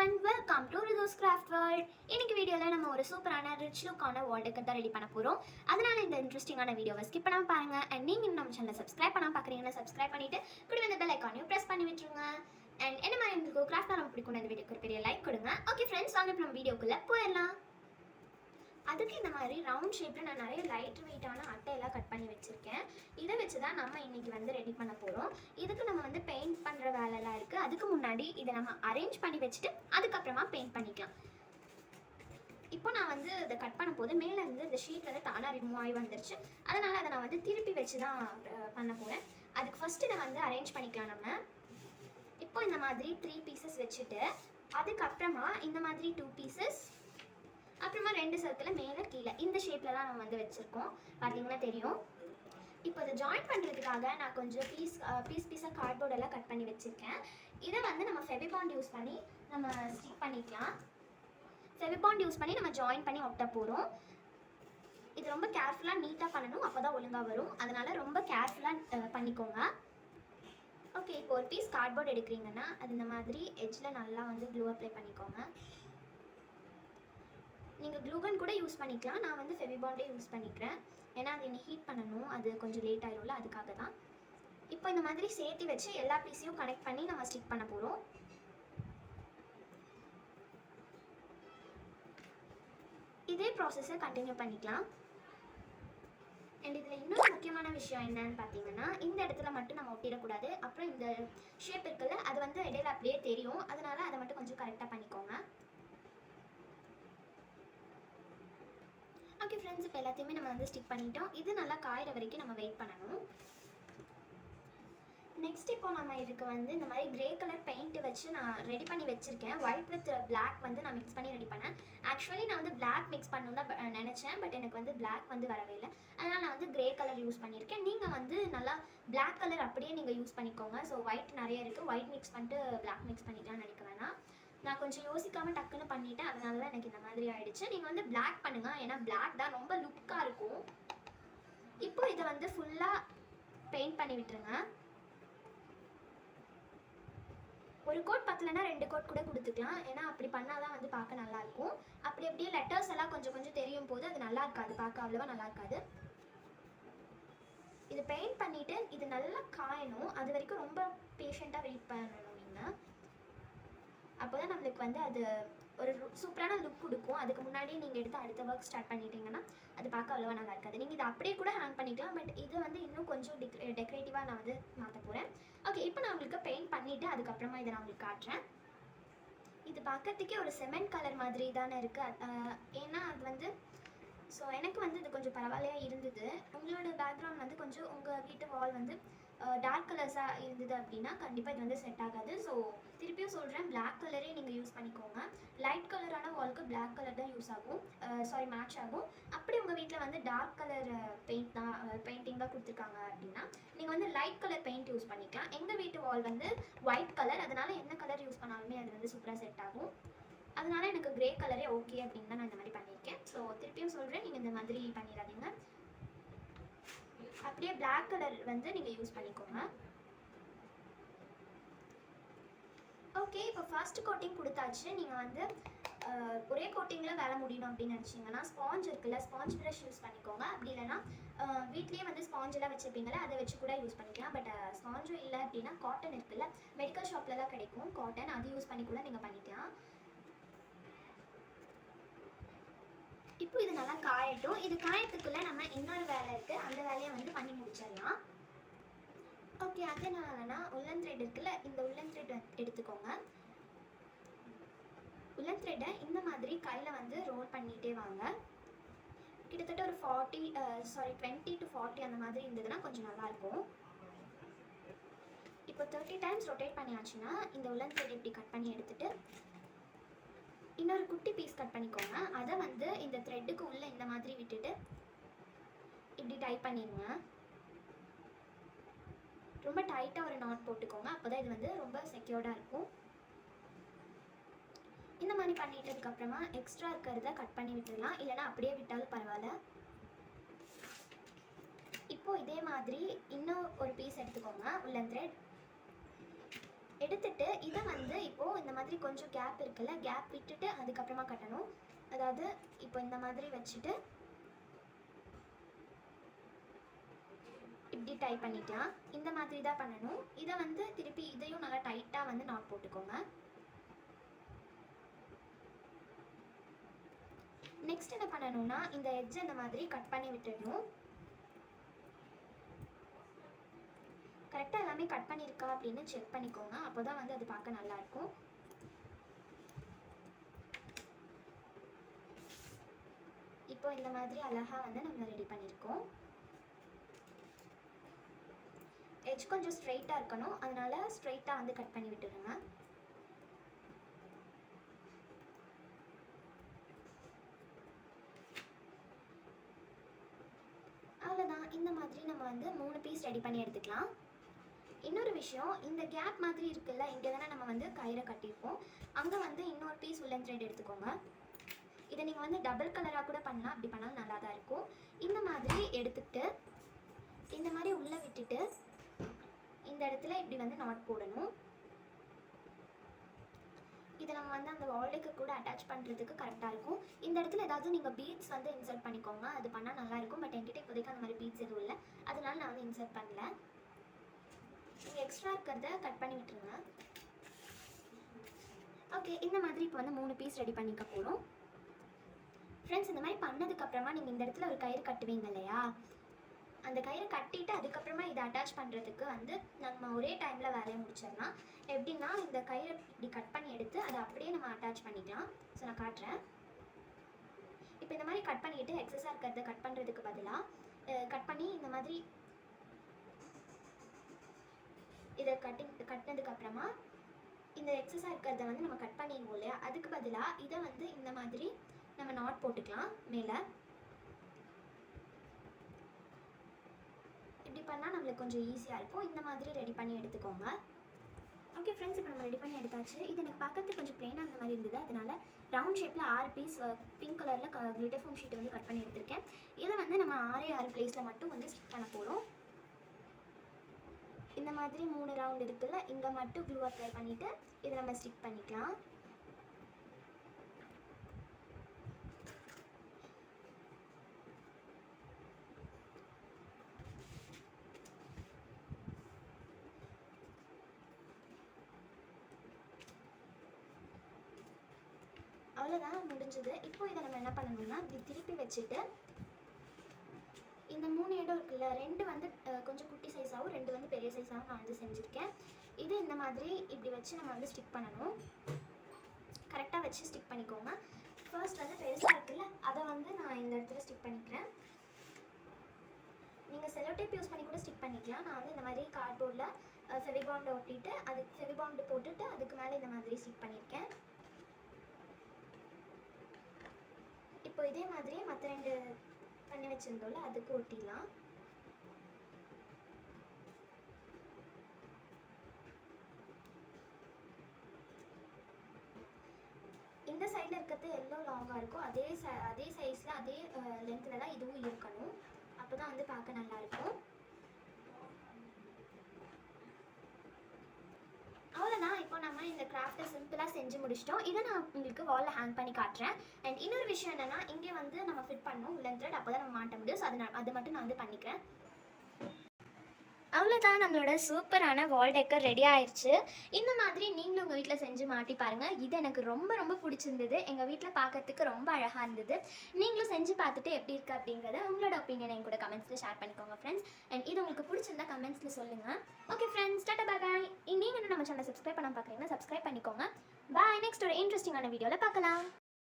everyone, welcome to Ridhu's Craft World. இன்னைக்கு வீடியோல நம்ம ஒரு சூப்பரான ரிச் லுக்கான வால் டெக்கர் தான் ரெடி பண்ண போறோம். அதனால இந்த இன்ட்ரெஸ்டிங்கான வீடியோவை ஸ்கிப் பண்ணாம பாருங்க. and நீங்க நம்ம சேனலை சப்ஸ்கிரைப் பண்ணாம பார்க்கறீங்கன்னா சப்ஸ்கிரைப் பண்ணிட்டு கூடவே அந்த பெல் ஐகானையும் பிரஸ் பண்ணி விட்டுருங்க. and என்ன மாதிரி உங்களுக்கு கிராஃப்ட் ரொம்ப பிடிக்கும் இந்த வீடியோக்கு ஒரு பெரிய லைக் கொடுங்க. ஓகே ஃப்ரெண்ட்ஸ், வாங்க இப்போ நம்ம வீடியோக்குள்ள போயிடலாம். அதுக்கு இந்த மாதிரி ரவுண்ட் ஷேப்பில் நான் நிறைய லைட் வெயிட்டான அட்டையெல்லாம் கட் பண்ணி வச்சுருக்கேன். இதை வச்சு தான் நம்ம இன்றைக்கி வந்து ரெடி பண்ண போகிறோம். இதுக்கு நம்ம வந்து பெயிண்ட் பண்ணுற வேலைலாம் இருக்குது. அதுக்கு முன்னாடி இதை நம்ம அரேஞ்ச் பண்ணி வச்சுட்டு அதுக்கப்புறமா பெயிண்ட் பண்ணிக்கலாம். இப்போ நான் வந்து இதை கட் பண்ணும் போது மேலேருந்து இந்த ஷீட் வந்து தானாக ரிமூவ் ஆகி வந்துருச்சு. அதனால் அதை நான் வந்து திருப்பி வச்சு தான் பண்ண போகிறேன். அதுக்கு ஃபஸ்ட்டு இதை வந்து அரேஞ்ச் பண்ணிக்கலாம். நம்ம இப்போ இந்த மாதிரி 3 பீசஸ் வச்சுட்டு அதுக்கப்புறமா இந்த மாதிரி 2 பீசஸ், அப்புறமா 2 சர்க்கிள் மேலே கீழே இந்த ஷேப்பில் தான் நம்ம வந்து வச்சுருக்கோம். பார்த்தீங்கன்னா தெரியும். இப்போ இதை ஜாயின் பண்ணுறதுக்காக நான் கொஞ்சம் பீஸாக கார்ட்போர்டெல்லாம் கட் பண்ணி வச்சுருக்கேன். இதை வந்து நம்ம ஃபெவிபாண்ட் யூஸ் பண்ணி நம்ம ஸ்டிக் பண்ணிக்கலாம். ஃபெவிபாண்ட் யூஸ் பண்ணி நம்ம ஜாயின் பண்ணி ஒட்ட போகிறோம். இது ரொம்ப கேர்ஃபுல்லாக நீட்டாக பண்ணணும், அப்போ தான் ஒழுங்காக வரும். அதனால் ரொம்ப கேர்ஃபுல்லாக பண்ணிக்கோங்க. ஓகே, இப்போ ஒரு பீஸ் கார்ட்போர்ட் எடுக்கிறீங்கன்னா அது இந்த மாதிரி எட்ஜில் நல்லா வந்து க்ளூ அப்ளை பண்ணிக்கோங்க. நீங்கள் க்ளூகன் கூட யூஸ் பண்ணிக்கலாம். நான் வந்து ஃபெவிபாண்டே யூஸ் பண்ணிக்கிறேன். ஏன்னா அது இன்னும் ஹீட் பண்ணணும், அது கொஞ்சம் லேட் ஆகிடும்ல, அதுக்காக தான். இப்போ இந்த மாதிரி சேர்த்து வச்சு எல்லா பீஸையும் கனெக்ட் பண்ணி நம்ம ஸ்டிக் பண்ண போகிறோம். இதே ப்ராசஸை கண்டினியூ பண்ணிக்கலாம். அண்ட் இதில் இன்னொரு முக்கியமான விஷயம் என்னன்னு பார்த்தீங்கன்னா, இந்த இடத்துல மட்டும் நம்ம ஒட்டிடக்கூடாது. அப்புறம் இந்த ஷேப் இருக்குல்ல, அது வந்து இடையில அப்படியே தெரியும். அதனால அதை மட்டும் கொஞ்சம் கரெக்டாக பண்ணிக்கோங்க. ஓகே ஃப்ரெண்ட்ஸ், இப்போ எல்லாத்தையுமே நம்ம வந்து ஸ்டிக் பண்ணிட்டோம். இது நல்லா காயிற வரைக்கும் நம்ம வெயிட் பண்ணணும். நெக்ஸ்ட் இப்போ நம்ம இதுக்கு வந்து இந்த மாதிரி கிரே கலர் பெயிண்ட் வச்சு நான் ரெடி பண்ணி வச்சுருக்கேன். ஒயிட் வித் பிளாக் வந்து நான் மிக்ஸ் பண்ணி ரெடி பண்ணேன். ஆக்சுவலி நான் வந்து பிளாக் மிக்ஸ் பண்ணணும் தான் நினச்சேன், பட் எனக்கு வந்து பிளாக் வந்து வரவே இல்லை. அதனால் நான் வந்து கிரே கலர் யூஸ் பண்ணியிருக்கேன். நீங்கள் வந்து நல்லா பிளாக் கலர் அப்படியே நீங்கள் யூஸ் பண்ணிக்கோங்க. ஸோ ஒயிட் நிறைய இருக்குது, ஒயிட் மிக்ஸ் பண்ணிட்டு பிளாக் மிக்ஸ் பண்ணிக்கலாம்னு நினைக்க வேணாம். நான் கொஞ்சம் யோசிக்காமல் டக்குன்னு பண்ணிவிட்டேன், அதனால தான் எனக்கு இந்த மாதிரி ஆகிடுச்சு. நீங்கள் வந்து பிளாக் பண்ணுங்கள், ஏன்னா பிளாக் தான் ரொம்ப லுக்காக இருக்கும். இப்போ இதை வந்து ஃபுல்லாக பெயிண்ட் பண்ணி விட்டுருங்க. ஒரு கோட் பத்தலைன்னா 2 கோட் கூட கொடுத்துக்கலாம். ஏன்னா அப்படி பண்ணால் தான் வந்து பார்க்க நல்லாயிருக்கும். அப்படி அப்படியே லெட்டர்ஸ் எல்லாம் கொஞ்சம் கொஞ்சம் தெரியும் போது அது நல்லா இருக்காது, பார்க்க அவ்வளோவா நல்லா இருக்காது. இது பெயிண்ட் பண்ணிவிட்டு இது நல்லா காயணும். அது வரைக்கும் ரொம்ப பேஷண்ட்டாக வெயிட் பண்ணணும் நீங்கள். அப்போ தான் நம்மளுக்கு வந்து அது ஒரு சூப்பரான லுக் கொடுக்கும். அதுக்கு முன்னாடி நீங்கள் எடுத்து அடுத்த ஒர்க் ஸ்டார்ட் பண்ணிட்டீங்கன்னா அது பார்க்க அவ்வளோவா நல்லா இருக்காது. நீங்கள் இதை அப்படியே கூட ஹேங் பண்ணிக்கலாம், பட் இது வந்து இன்னும் கொஞ்சம் டெக்கரேட்டிவாக நான் வந்து மாற்ற போகிறேன். ஓகே, இப்போ நான் உங்களுக்கு பெயிண்ட் பண்ணிவிட்டு அதுக்கப்புறமா இதை நான் உங்களுக்கு காட்டுறேன். இது பார்க்கறதுக்கே ஒரு செமெண்ட் கலர் மாதிரி தானே இருக்குது. ஏன்னா அது வந்து எனக்கு வந்து இது கொஞ்சம் பரவாயில்லையாக இருந்தது. உங்களோட பேக்ரவுண்ட் வந்து கொஞ்சம் உங்கள் வீட்டு வால் வந்து டார்க் கலர்ஸாக இருந்தது அப்படின்னா கண்டிப்பாக இது வந்து செட் ஆகாது. ஸோ திருப்பியும் சொல்கிறேன், பிளாக் கலரே நீங்கள் யூஸ் பண்ணிக்கோங்க. லைட் கலரான வால்க்கு பிளாக் கலர் தான் யூஸ் ஆகும், மேட்ச் ஆகும். அப்படி உங்கள் வீட்டில் வந்து டார்க் கலர் பெயிண்டிங் தான் கொடுத்துருக்காங்க அப்படின்னா நீங்கள் வந்து லைட் கலர் பெயிண்ட் யூஸ் பண்ணிக்கலாம். எங்கள் வீட்டு வால் வந்து ஒயிட் கலர், அதனால் என்ன கலர் யூஸ் பண்ணாலுமே அது வந்து சூப்பராக செட் ஆகும். அதனால எனக்கு கிரே கலரே ஓகே அப்படின்னு தான் நான் இந்த மாதிரி பண்ணியிருக்கேன். ஸோ திருப்பியும் சொல்கிறேன், நீங்கள் இந்த மாதிரி பண்ணிடாதீங்க. அப்படியே பிளாக் கலர் வந்து நீங்கள் யூஸ் பண்ணிக்கோங்க. ஓகே, இப்போ ஃபர்ஸ்ட் கோட்டிங் கொடுத்தாச்சு. நீங்கள் வந்து ஒரே கோட்டிங்கில் வேலை முடியணும் அப்படின்னு நினச்சிங்கன்னா ஸ்பாஞ்ச் இருக்குல்ல, ஸ்பாஞ்ச் ப்ரஷ் யூஸ் பண்ணிக்கோங்க. அப்படி இல்லைன்னா வீட்லேயே வந்து ஸ்பாஞ்செல்லாம் வச்சுருப்பீங்களா, அதை வச்சு கூட யூஸ் பண்ணிக்கலாம். பட் ஸ்பாஞ்சும் இல்லை அப்படின்னா காட்டன் இருக்குல்ல, மெடிக்கல் ஷாப்லலாம் கிடைக்கும் காட்டன், அது யூஸ் பண்ணி கூட நீங்கள் பண்ணிக்கலாம். இப்போ இது நல்லா காயட்டும். இது காயத்துக்குள்ளே நம்ம இன்னொரு வேலை இருக்குது, அந்த வேலையை வந்து பண்ணி முடிச்சிடலாம். ஓகே, அதனாலனா உள்ளன் த்ரெட் இருக்குல்ல, இந்த உள்ளன் த்ரெட் எடுத்துக்கோங்க. உள்ளன் த்ரெட்டை இந்த மாதிரி கையில் வந்து ரோல் பண்ணிகிட்டே வாங்க. கிட்டத்தட்ட ஒரு 20 to 40 அந்த மாதிரி இருந்ததுன்னா கொஞ்சம் நல்லாயிருக்கும். இப்போ 30 டைம்ஸ் ரொட்டேட் பண்ணியாச்சுன்னா இந்த உள்ளன் த்ரெட் இப்படி கட் பண்ணி எடுத்துகிட்டு இன்னொரு குட்டி பீஸ் கட் பண்ணிக்கோங்க. அதை வந்து இந்த த்ரெட்டுக்கு உள்ளே இந்த மாதிரி விட்டுட்டு இப்படி டைப் பண்ணிடுங்க. ரொம்ப டைட்டாக ஒரு நாட் போட்டுக்கோங்க, அப்போ தான் இது வந்து ரொம்ப செக்யூர்டாக இருக்கும். இந்த மாதிரி பண்ணிட்டதுக்கப்புறமா எக்ஸ்ட்ரா இருக்கிறத கட் பண்ணி விட்டுடலாம், இல்லைனா அப்படியே விட்டாலும் பரவாயில்ல. இப்போது இதே மாதிரி இன்னும் ஒரு பீஸ் எடுத்துக்கோங்க. உள்ளன் த்ரெட் எடுத்துட்டு இதை வந்து இப்போது இந்த மாதிரி கொஞ்சம் கேப் இருக்குல்ல, கேப் விட்டுட்டு அதுக்கப்புறமா கட்டணும். அதாவது இப்போ இந்த மாதிரி வச்சுட்டு இப்படி டைப் பண்ணிக்கலாம். இந்த மாதிரி தான் பண்ணணும். இதை வந்து திருப்பி இதையும் நல்லா டைட்டாக வந்து நாட் போட்டுக்கோங்க. நெக்ஸ்ட் என்ன பண்ணணும்னா இந்த எட்ஜ் இந்த மாதிரி கட் பண்ணி விட்டுடணும். கரெக்டாக எல்லாமே கட் பண்ணியிருக்கா அப்படின்னு செக் பண்ணிக்கோங்க. அப்போ தான் வந்து அது பார்க்க நல்லாயிருக்கும். இப்போ இந்த மாதிரி அழகாக வந்து நம்ம ரெடி பண்ணியிருக்கோம். எட்ஜ் கொஞ்சம் ஸ்ட்ரைட்டாக இருக்கணும், அதனால ஸ்ட்ரைட்டாக வந்து கட் பண்ணி விட்டுருங்க. அவ்வளோதான். இந்த மாதிரி நம்ம வந்து 3 பீஸ் ரெடி பண்ணி எடுத்துக்கலாம். இன்னொரு விஷயம், இந்த கேப் மாதிரி இருக்குல்ல, இங்கே தானே நம்ம வந்து கயிறை கட்டியிருப்போம். அங்கே வந்து இன்னொரு பீஸ் உல்லன் த்ரெட் எடுத்துக்கோங்க. இதை நீங்கள் வந்து டபுள் கலராக கூட பண்ணலாம், அப்படி பண்ணாலும் நல்லா தான் இருக்கும். இந்த மாதிரி எடுத்துக்கிட்டு இந்த மாதிரி உள்ளே விட்டுட்டு இந்த இடத்துல இப்படி வந்து நாட் போடணும். இதை நம்ம வந்து அந்த வால்டேக்கு கூட அட்டாச் பண்ணுறதுக்கு கரெக்டாக இருக்கும். இந்த இடத்துல ஏதாவது நீங்கள் பீட்ஸ் வந்து இன்சர்ட் பண்ணிக்கோங்க, அது பண்ணால் நல்லாயிருக்கும். பட் என்கிட்ட இப்போதைக்கு அந்த மாதிரி பீட்ஸ் எதுவும் இல்லை, அதனால நான் வந்து இன்சர்ட் பண்ணல. நீங்கள் எக்ஸ்ட்ரா இருக்கிறத கட் பண்ணி விட்டுருங்க. ஓகே, இந்த மாதிரி இப்போ வந்து 3 பீஸ் ரெடி பண்ணிக்க போகிறோம். ஃப்ரெண்ட்ஸ், இந்த மாதிரி பண்ணதுக்கப்புறமா நீங்கள் இந்த இடத்துல ஒரு கயிறு கட்டுவீங்க இல்லையா, அந்த கயிறை கட்டிட்டு அதுக்கப்புறமா இதை அட்டாச் பண்ணுறதுக்கு வந்து நம்ம ஒரே டைமில் வேலையை முடிச்சிடலாம். எப்படின்னா இந்த கயிறை இப்படி கட் பண்ணி எடுத்து அதை அப்படியே நம்ம அட்டாச் பண்ணிக்கலாம். ஸோ நான் காட்டுறேன். இப்போ இந்த மாதிரி கட் பண்ணிவிட்டு எக்ஸஸாக இருக்கிறத கட் பண்ணுறதுக்கு பதிலாக கட் பண்ணி இந்த மாதிரி இதை கட்டினதுக்கப்புறமா இந்த எக்ஸஸாக இருக்கிறத வந்து நம்ம கட் பண்ணிடுவோம் இல்லையா, அதுக்கு பதிலாக இதை வந்து இந்த மாதிரி நம்ம நாட் போட்டுக்கலாம் மேலே. இப்படி பண்ணால் நம்மளுக்கு கொஞ்சம் ஈஸியாக இருக்கும். இந்த மாதிரி ரெடி பண்ணி எடுத்துக்கோங்க. ஓகே ஃப்ரெண்ட்ஸ், இப்போ நம்ம ரெடி பண்ணி எடுத்தாச்சு. இது எனக்கு பார்க்கறதுக்கு கொஞ்சம் பிளெயினாக அந்த மாதிரி இருந்தது, அதனால ரவுண்ட் ஷேப்பில் 6 பீஸ் பிங்க் கலரில் கிளிட்டர் ஃபோம் ஷீட்டை வந்து கட் பண்ணி எடுத்திருக்கேன். இதை வந்து நம்ம 6 பிளேஸில் மட்டும் வந்து ஸ்டிக் பண்ண போகிறோம். இந்த மாதிரி 3 ரவுண்ட் இருக்குல்ல, இங்கே மட்டும் க்ளூ அப்ளை பண்ணிவிட்டு இதை நம்ம ஸ்டிக் பண்ணிக்கலாம். அவ்வளோதான், முடிஞ்சது. இப்போ இதை நம்ம என்ன பண்ணணும்னா இப்படி திருப்பி வச்சுட்டு இந்த 3 இடம் இருக்குல்ல, 2 வந்து கொஞ்சம் குட்டி சைஸாகவும் 2 வந்து பெரிய சைஸாகவும் நான் வந்து செஞ்சுருக்கேன். இது இந்த மாதிரி இப்படி வச்சு நம்ம வந்து ஸ்டிக் பண்ணணும். கரெக்டாக வச்சு ஸ்டிக் பண்ணிக்கோங்க. ஃபர்ஸ்ட் வந்து பெருசாக இருக்குல்ல, அதை வந்து நான் இந்த இடத்துல ஸ்டிக் பண்ணிக்கிறேன். நீங்கள் செலோ டேப் யூஸ் பண்ணி கூட ஸ்டிக் பண்ணிக்கலாம். நான் வந்து இந்த மாதிரி கார்ட்போர்டில் ஃபெவிபாண்ட் ஒட்டிட்டு அதுக்கு ஃபெவிபாண்ட் போட்டுட்டு அதுக்கு மேலே இந்த மாதிரி ஸ்டிக் பண்ணியிருக்கேன். இப்போ இதே மாதிரியே மற்ற 2 பண்ணி வச்சுருந்தோம்ல, அதுக்கு ஒட்டிடலாம். இந்த சைடில் இருக்கிறது எவ்வளோ லாங்காக இருக்கும் அதே சைஸில் அதே லென்த்தில் தான் இதுவும் இருக்கணும். அப்போ தான் வந்து பார்க்க நல்லாயிருக்கும். அவ்வளோதான். இப்போ நம்ம இந்த கிராஃப்ட்டை சிம்பிளாக செஞ்சு முடிச்சிட்டோம். இதை நான் உங்களுக்கு வாலில் ஹேங் பண்ணி காட்டுறேன். அண்ட் இன்னொரு விஷயம் என்னென்னா, இங்கே வந்து நம்ம ஃபிட் பண்ணணும் உல்லன் த்ரெட், அப்போ தான் நம்ம மாட்ட முடியும். ஸோ அது மட்டும் நான் வந்து பண்ணிக்கிறேன். அவ்வளோதான், நம்மளோட சூப்பரான வால் டெக்கர் ரெடி ஆயிடுச்சு. இந்த மாதிரி நீங்களும் உங்கள் வீட்டில் செஞ்சு மாட்டி பாருங்கள். இது எனக்கு ரொம்ப ரொம்ப பிடிச்சிருந்தது. எங்கள் வீட்டில் பார்க்கறதுக்கு ரொம்ப அழகாக இருந்தது. நீங்களும் செஞ்சு பார்த்துட்டு எப்படி இருக்குது அப்படிங்கிறத உங்களோட ஒப்பீனியனை என் கூட கமெண்ட்ஸில் ஷேர் பண்ணிக்கோங்க ஃப்ரெண்ட்ஸ். அண்ட் இது உங்களுக்கு பிடிச்சிருந்தா கமெண்ட்ஸில் சொல்லுங்கள். ஓகே ஃப்ரெண்ட்ஸ், டாடா பாய். நீங்கள் இன்னும் நம்ம சேனலை சப்ஸ்கிரைப் பண்ண பார்க்குறீங்கன்னா சப்ஸ்கிரைப் பண்ணிக்கோங்க. பாய். நெக்ஸ்ட் ஒரு இன்ட்ரெஸ்டிங்கான வீடியோவில் பார்க்கலாம்.